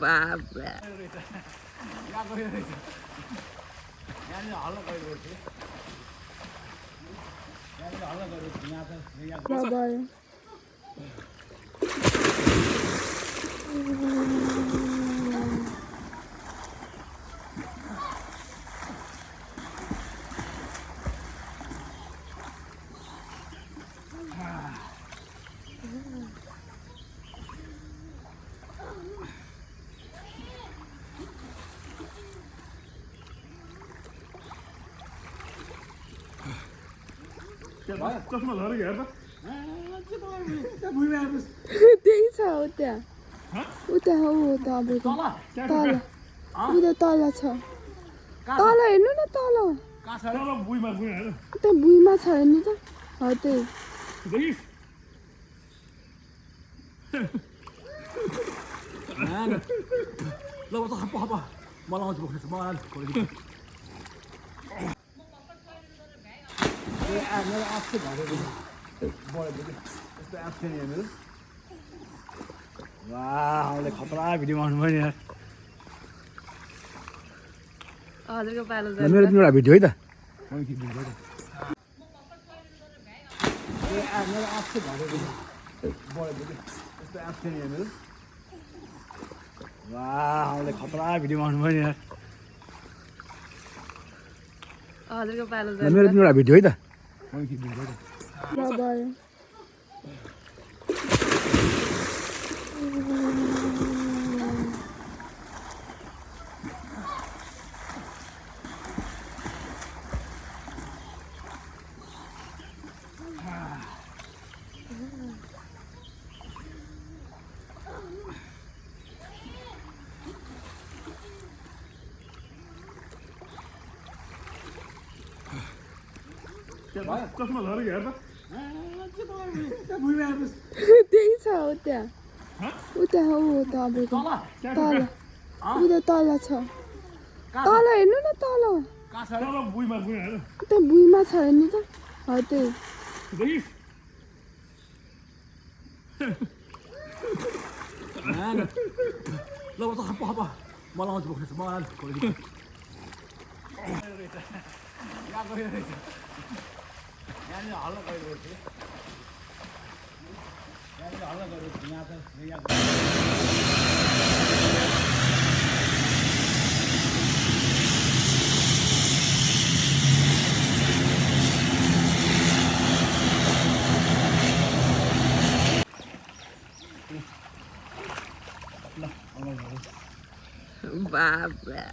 बाबा चष्मा झरेको हेर त्यही छ उता उता हो तपाईँको तल उता तल छ तल हेर्नु न तल उता भुइँमा छ हेर्नु त हो त्यही ल हप्पा हप्पा मलाई आउँछु बोक्दैछ मलाई मेरो आफै घरेको यस्तो एप छैन यहाँ मेरो वाह उसले खतरा भिडियो बनाउनु भयो नि यार हजुरको पालो मेरो पनि एउटा भिडियो है त मेरो आफै घरेको यस्तो एप छैन यहाँ मेरो वाह उसले खतरा भिडियो बनाउनु भयो नि यार हजुरको पालो मेरो पनि एउटा भिडियो है त चष्मा झरेको हेर त्यही छ उता उता हो तपाईँको तल उता तल छ तल हेर्नु न तल उता भुइँमा छ हेर्नु त हो त्यही ल हप्पा हप्पा मलाई आउँछु बोक्दैछ मलाई हल्ला गरिरहेको बाबा